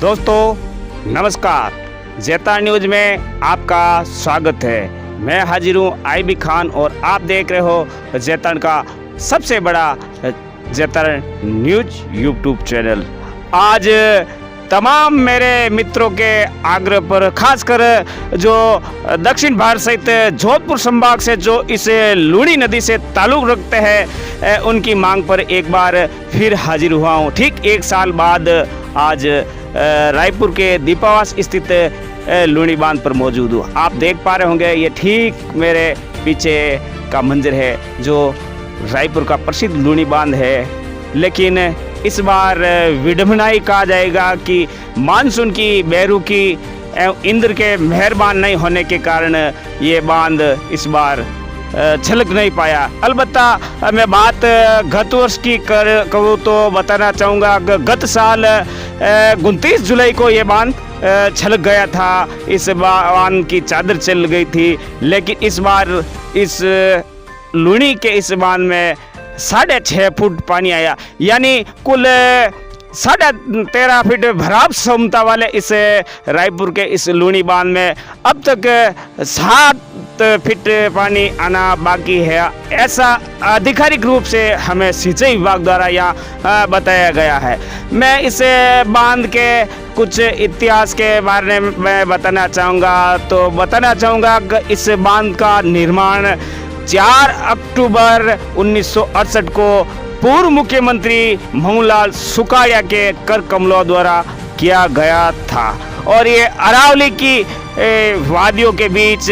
दोस्तों नमस्कार, जैतार न्यूज में आपका स्वागत है। मैं हाजिर हूँ आईबी खान और आप देख रहे हो जैतार का सबसे बड़ा जैतार न्यूज यूट्यूब चैनल। आज तमाम मेरे मित्रों के आग्रह पर, खासकर जो दक्षिण भारत सहित जोधपुर संभाग से जो इस लूणी नदी से ताल्लुक़ रखते हैं, उनकी मांग पर एक बार फिर हाजिर हुआ हूँ। ठीक एक साल बाद आज रायपुर के दीपावास स्थित लूणी बांध पर मौजूद हूँ। आप देख पा रहे होंगे, ये ठीक मेरे पीछे का मंजर है जो रायपुर का प्रसिद्ध लूणी बांध है। लेकिन इस बार विडंबना ही कहा जाएगा कि मानसून की, बेरू की एवं इंद्र के मेहरबान नहीं होने के कारण ये बांध इस बार छलक नहीं पाया। अलबत्ता मैं बात गत वर्ष की कहूँ तो बताना चाहूँगा, गत साल 29 जुलाई को ये बांध छलक गया था, इस बांध की चादर चल गई थी। लेकिन इस बार इस लूणी के इस बांध में 6.5 फुट पानी आया, यानी कुल 13.5 फीट भराव क्षमता वाले इस रायपुर के इस लूणी बांध में अब तक 7 फीट पानी आना बाकी है। ऐसा आधिकारिक रूप से हमें सिंचाई विभाग द्वारा यहाँ बताया गया है। मैं इस बांध के कुछ इतिहास के बारे में बताना चाहूँगा कि इस बांध का निर्माण 4 अक्टूबर 1968 को पूर्व मुख्यमंत्री मोहनलाल सुखाड़िया के कर कमलों द्वारा किया गया था और ये अरावली की वादियों के बीच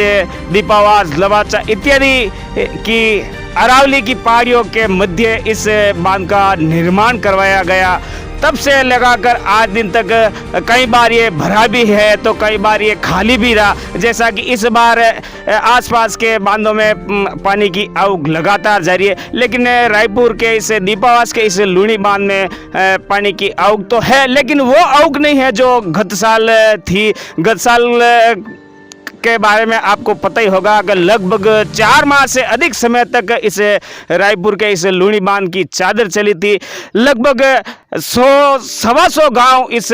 दीपावास, लवाचा इत्यादि की अरावली की पहाड़ियों के मध्य इस बांध का निर्माण करवाया गया। तब से लगाकर आज दिन तक कई बार ये भरा भी है तो कई बार ये खाली भी रहा। जैसा कि इस बार आसपास के बांधों में पानी की आवक लगातार जारी है, लेकिन रायपुर के इस दीपावास के इस लूणी बांध में पानी की आवक तो है, लेकिन वो आवक नहीं है जो गत साल थी। गत साल के बारे में आपको पता ही होगा कि लगभग 4 माह से अधिक समय तक इस रायपुर के इस लूणी बांध की चादर चली थी। लगभग 100-125 गांव इस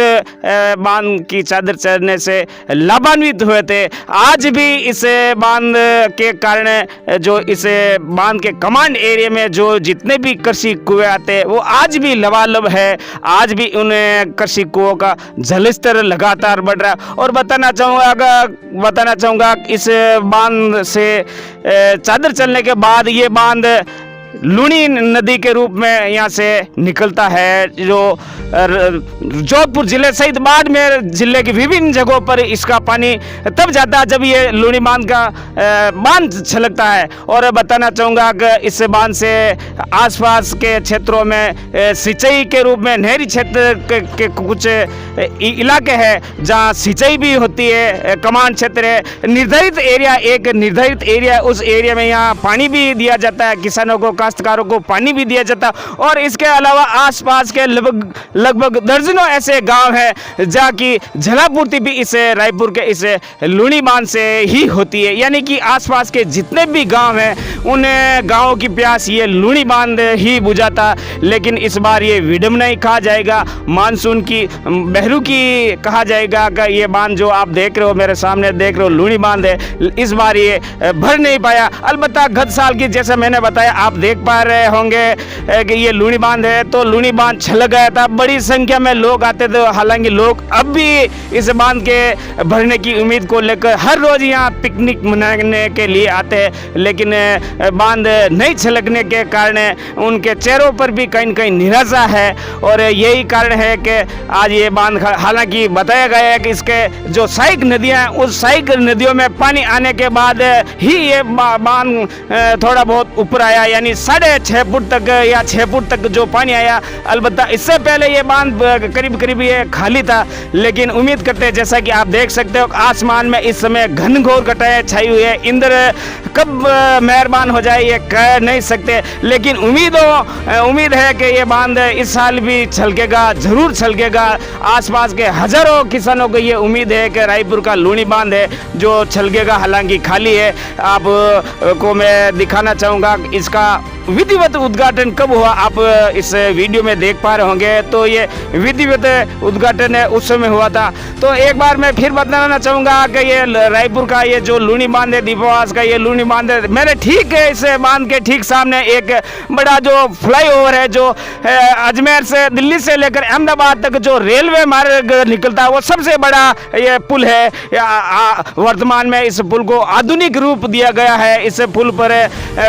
बांध की चादर चलने से लाभान्वित हुए थे। आज भी इस बांध के कारण जो इस बांध के कमांड एरिया में जो जितने भी कृषि कुएं आते हैं वो आज भी लबालब है। आज भी उन कृषि कुओं का जलस्तर लगातार बढ़ रहा है। और बताना चाहूँगा इस बांध से चादर चलने के बाद ये बांध लूणी नदी के रूप में यहाँ से निकलता है, जो जोधपुर जिले सहित बाड़मेर जिले की विभिन्न जगहों पर इसका पानी तब जाता है जब ये लूणी बांध का बांध छलकता है। और बताना चाहूँगा कि इस बांध से आसपास के क्षेत्रों में सिंचाई के रूप में नहरी क्षेत्र के कुछ इलाके हैं जहाँ सिंचाई भी होती है। कमांड क्षेत्र है, निर्धारित एरिया, उस एरिया में यहाँ पानी भी दिया जाता है, किसानों को, काश्तकारों को पानी भी दिया जाता है। और इसके अलावा आसपास के लगभग दर्जनों ऐसे गांव हैं जहाँ की जलापूर्ति भी इस रायपुर के इस लूणी बांध से ही होती है। यानी कि आसपास के जितने भी गांव हैं उन गांवों की प्यास ये लूणी बांध ही बुझाता। लेकिन इस बार ये विडंबना ही कहा जाएगा, मानसून की, बेहरू की कहा जाएगा कि ये बांध जो आप देख रहे हो, मेरे सामने देख रहे हो, लूणी बांध है, इस बार ये भर नहीं पाया। अलबत्ता गत साल की, जैसा मैंने बताया, आप देख पा रहे होंगे कि ये लूणी बांध है तो लूणी बांध छलक गया था। बड़ी संख्या में लोग आते थे। हालांकि लोग अब भी इस बांध के भरने की उम्मीद को लेकर हर रोज यहाँ पिकनिक मनाने के लिए आते हैं, लेकिन बांध नहीं छलकने के कारण उनके चेहरों पर भी कहीं न कहीं निराशा है। और यही कारण है कि आज ये बांध, हालांकि बताया गया है कि इसके जो सहायक नदियाँ हैं उस सहायक नदियों में पानी आने के बाद ही ये बांध थोड़ा बहुत ऊपर आया, यानी 6.5 फुट तक या 6 फुट तक जो पानी आया। अलबत्ता इससे पहले ये बांध करीब ये खाली था। लेकिन उम्मीद करते हैं, जैसा कि आप देख सकते हो, आसमान में इस समय घनघोर घटाएं छाई हुई है। इंद्र कब मेहरबान हो जाए ये कह नहीं सकते, लेकिन उम्मीद है कि ये बांध इस साल भी छलकेगा, जरूर छलकेगा। आसपास के हजारों किसानों को ये उम्मीद है कि रायपुर का लूणी बांध है जो छलकेगा, हालांकि खाली है। आपको मैं दिखाना चाहूँगा इसका विधिवत उद्घाटन कब हुआ आप इस वीडियो में देख पा रहे होंगे। तो ये विधिवत उद्घाटन है उस समय हुआ था। तो एक बार मैं फिर बताना चाहूँगा कि ये रायपुर का ये जो लूनी बांध है, दीपावास का ये लूनी बांध है, मेरे ठीक है इस बांध के ठीक सामने एक बड़ा जो फ्लाईओवर है जो अजमेर से दिल्ली से लेकर अहमदाबाद तक जो रेलवे मार्ग निकलता है वो सबसे बड़ा ये पुल है। वर्तमान में इस पुल को आधुनिक रूप दिया गया है। इस पुल पर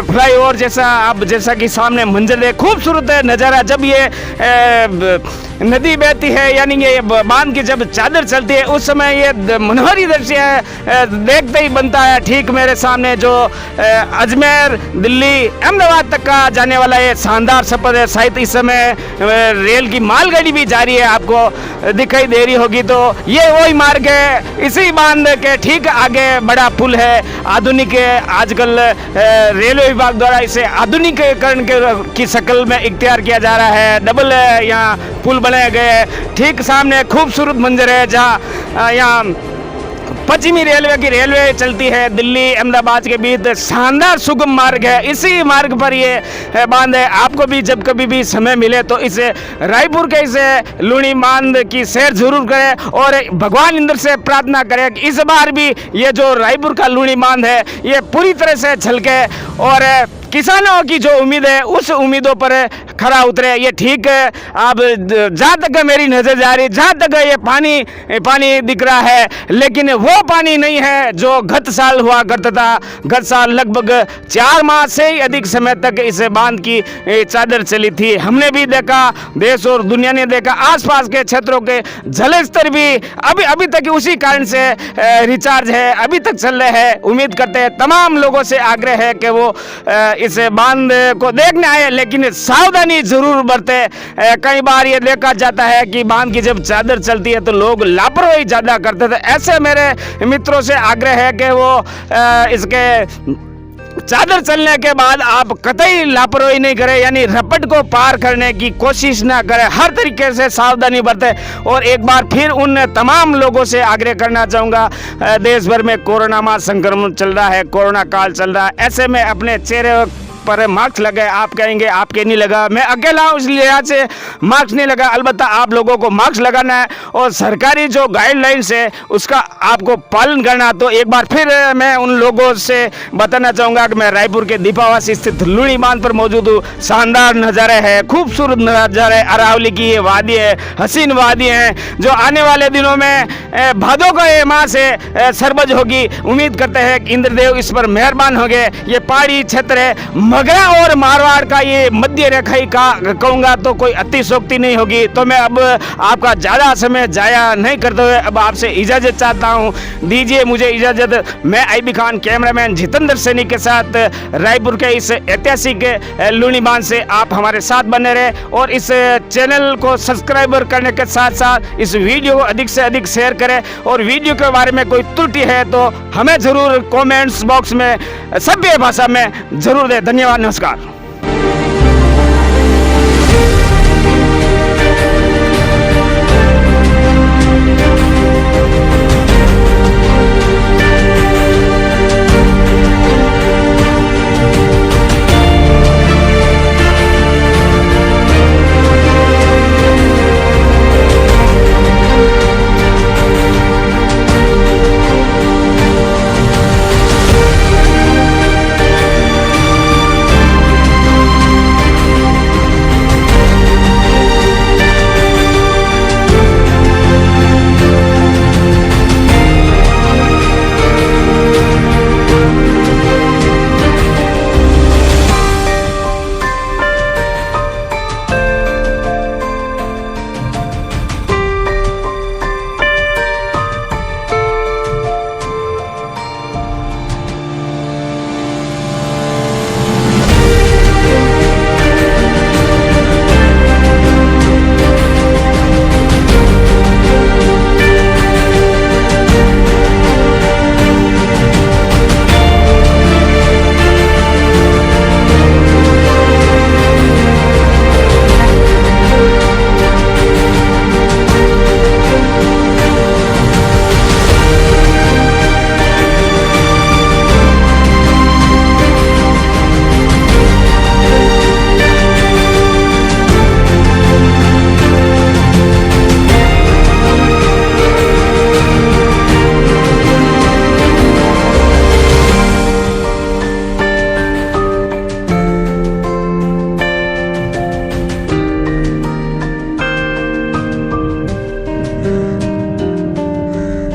फ्लाईओवर जैसा आप जैसा कि सामने मंजर है, खूबसूरत नज़ारा। जब ये नदी बहती है यानी ये बांध की जब चादर चलती है उस समय ये मनोहरी दृश्य देखते ही बनता है। ठीक मेरे सामने जो अजमेर दिल्ली अहमदाबाद तक का जाने वाला ये शानदार सफर है। शायद इस समय रेल की मालगाड़ी भी जा रही है, आपको दिखाई दे रही होगी। तो ये वही मार्ग है, इसी बांध के ठीक आगे बड़ा पुल है, आधुनिक है। आजकल रेलवे विभाग द्वारा इसे आधुनिकीकरण की शक्ल में इख्तियार किया जा रहा है। डबल यहाँ पुल बनाए गए हैं। ठीक सामने खूबसूरत मंजर है जहाँ यहाँ पश्चिमी रेलवे की रेलवे चलती है दिल्ली अहमदाबाद के बीच। शानदार सुगम मार्ग है, इसी मार्ग पर ये बांध है। आपको भी जब कभी भी समय मिले तो इसे रायपुर के इस लूनी बांध की सैर जरूर करें और भगवान इंद्र से प्रार्थना करें कि इस बार भी ये जो रायपुर का लूनी बांध है ये पूरी तरह से छलके और किसानों की जो उम्मीद है उस उम्मीदों पर खरा उतरे। ये ठीक है, अब जहाँ तक मेरी नज़र जा रही, जहाँ तक ये पानी दिख रहा है, लेकिन वो पानी नहीं है जो गत साल हुआ करता था। गत साल लगभग 4 माह से ही अधिक समय तक इस बांध की चादर चली थी। हमने भी देखा, देश और दुनिया ने देखा, आसपास के क्षेत्रों के जल स्तर भी अभी तक उसी कारण से रिचार्ज है, अभी तक चल रहे हैं। उम्मीद करते हैं, तमाम लोगों से आग्रह है कि वो इस बांध को देखने आए, लेकिन सावधानी जरूर बरते। कई बार ये देखा जाता है कि बांध की जब चादर चलती है तो लोग लापरवाही ज्यादा करते थे। ऐसे मेरे मित्रों से आग्रह है कि वो इसके चादर चलने के बाद आप कतई लापरवाही नहीं करें, यानी रपट को पार करने की कोशिश ना करें, हर तरीके से सावधानी बरतें। और एक बार फिर उन तमाम लोगों से आग्रह करना चाहूँगा, देश भर में कोरोना महा संक्रमण चल रहा है, कोरोना काल चल रहा है, ऐसे में अपने चेहरे पर मास्क लगाए। आप कहेंगे आपके नहीं लगा, मैं अकेला हूँ इसलिए यहाँ से मास्क नहीं लगा। अलबत्ता आप लोगों को मास्क लगाना है और सरकारी जो गाइडलाइंस है उसका आपको पालन करना। तो एक बार फिर मैं उन लोगों से बताना चाहूँगा कि मैं रायपुर के दीपावास स्थित लूनी बांध पर मौजूद हूँ। शानदार नज़ारे हैं, खूबसूरत नज़ारे, अरावली की ये वादी है, हसीन वादी है जो आने वाले दिनों में भादों का ये माह से सरबज होगी। उम्मीद करते हैं कि इंद्रदेव इस पर मेहरबान होंगे। ये पहाड़ी क्षेत्र है, मगरा और मारवाड़ का ये मध्य रेखाई का कहूँगा तो कोई अतिशोक्ति नहीं होगी। तो मैं अब आपका ज़्यादा समय जाया नहीं करते हुए अब आपसे इजाज़त चाहता हूँ, दीजिए मुझे इजाज़त। मैं आईबी खान कैमरामैन जितेंद्र सैनी के साथ रायपुर के इस ऐतिहासिक लूनी बांध से आप हमारे साथ बने रहे और इस चैनल को सब्सक्राइबर करने के साथ साथ इस वीडियो को अधिक से अधिक शेयर करें और वीडियो के बारे में कोई त्रुटि है तो हमें ज़रूर कमेंट्स बॉक्स में सभ्य भाषा में ज़रूर दें। धन्यवाद, नमस्कार।